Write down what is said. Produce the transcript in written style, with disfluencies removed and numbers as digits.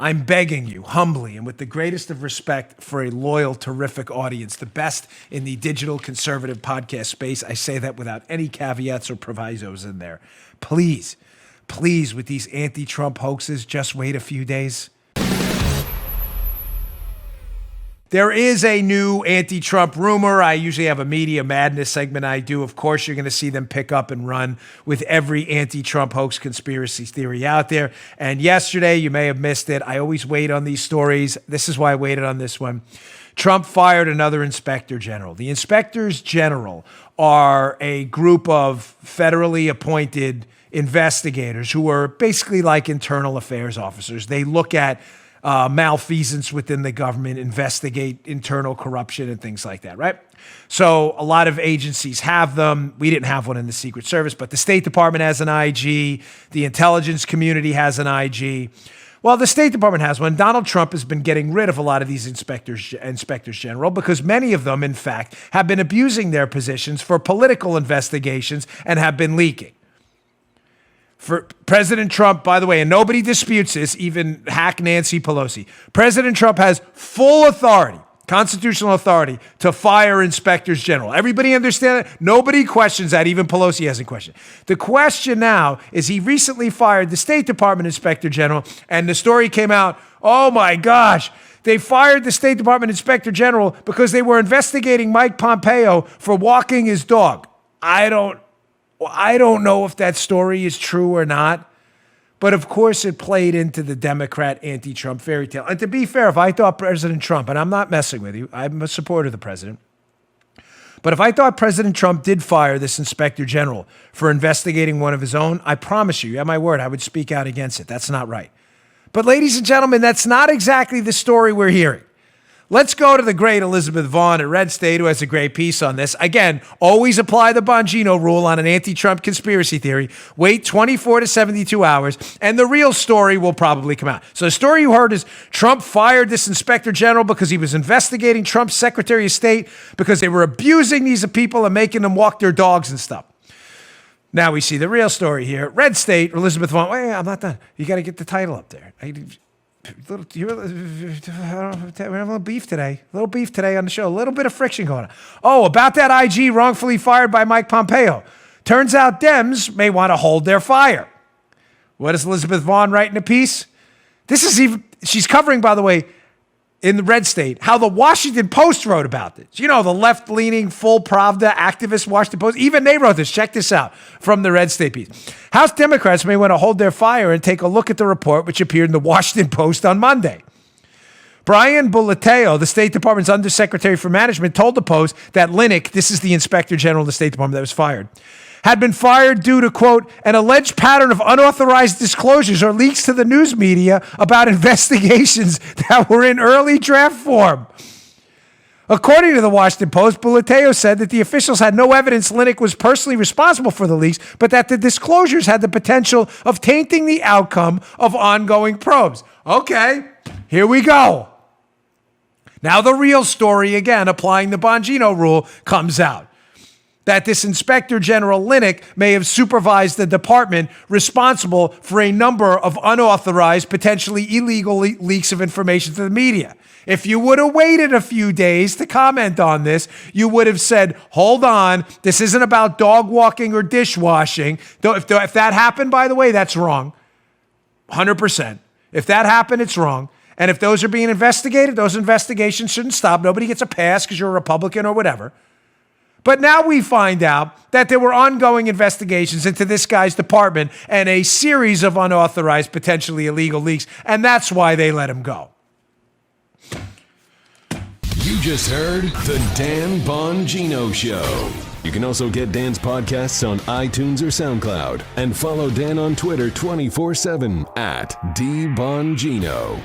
I'm begging you, humbly and with the greatest of respect for a loyal, terrific audience, the best in the digital conservative podcast space. I say that without any caveats or provisos in there. Please, with these anti-Trump hoaxes, just wait a few days. There is a new anti-Trump rumor. I usually have a media madness segment I do. Of course, you're going to see them pick up and run with every anti-Trump hoax conspiracy theory out there. And yesterday, you may have missed it. I always wait on these stories. This is why I waited on this one. Trump fired another inspector general. The inspectors general are a group of federally appointed investigators who are basically like internal affairs officers. They look at malfeasance within the government, investigate internal corruption and things like that, right? So a lot of agencies have them. We didn't have one in the Secret Service, but the State Department has an IG. The intelligence community has an IG. Well, the State Department has one. Donald Trump has been getting rid of a lot of these inspectors general because many of them, in fact, have been abusing their positions for political investigations and have been leaking. For President Trump, by the way, and nobody disputes this, even hack Nancy Pelosi, President Trump has full authority, constitutional authority, to fire inspectors general. Everybody understand that? Nobody questions that. Even Pelosi hasn't questioned. The question now is he recently fired the State Department inspector general, and the story came out, oh my gosh, they fired the State Department inspector general because they were investigating Mike Pompeo for walking his dog. I don't know if that story is true or not, but of course it played into the Democrat anti-Trump fairy tale. And to be fair, if I thought President Trump, and I'm not messing with you, I'm a supporter of the president, but if I thought President Trump did fire this inspector general for investigating one of his own, I promise you have my word, I would speak out against it. That's not right. But ladies and gentlemen, that's not exactly the story we're hearing. Let's go to the great Elizabeth Vaughn at Red State, who has a great piece on this. Again, always apply the Bongino rule on an anti-Trump conspiracy theory. Wait 24 to 72 hours, and the real story will probably come out. So the story you heard is Trump fired this inspector general because he was investigating Trump's Secretary of State because they were abusing these people and making them walk their dogs and stuff. Now we see the real story here. Red State, Elizabeth Vaughn. Wait, I'm not done. You got to get the title up there. We're having a little beef today. A little beef today on the show. A little bit of friction going on. Oh, about that IG wrongfully fired by Mike Pompeo. Turns out Dems may want to hold their fire. What does Elizabeth Vaughn write in a piece? She's covering, by the way, in the Red State, how the Washington Post wrote about this. You know, the left-leaning, full Pravda activist Washington Post. Even they wrote this. Check this out from the Red State piece. House Democrats may want to hold their fire and take a look at the report which appeared in the Washington Post on Monday. Brian Bulateo, the State Department's Undersecretary for Management, told the Post that Linick, this is the Inspector General of the State Department that was fired, had been fired due to, quote, an alleged pattern of unauthorized disclosures or leaks to the news media about investigations that were in early draft form. According to the Washington Post, Bulateo said that the officials had no evidence Linick was personally responsible for the leaks, but that the disclosures had the potential of tainting the outcome of ongoing probes. Okay, here we go. Now the real story, again, applying the Bongino rule, comes out. That this Inspector General Linick may have supervised the department responsible for a number of unauthorized, potentially illegal leaks of information to the media. If you would have waited a few days to comment on this, you would have said, hold on, this isn't about dog walking or dishwashing. If that happened, by the way, that's wrong. 100%. If that happened, it's wrong. And if those are being investigated, those investigations shouldn't stop. Nobody gets a pass because you're a Republican or whatever. But now we find out that there were ongoing investigations into this guy's department and a series of unauthorized, potentially illegal leaks, and that's why they let him go. You just heard The Dan Bongino Show. You can also get Dan's podcasts on iTunes or SoundCloud and follow Dan on Twitter 24/7 at @DBongino.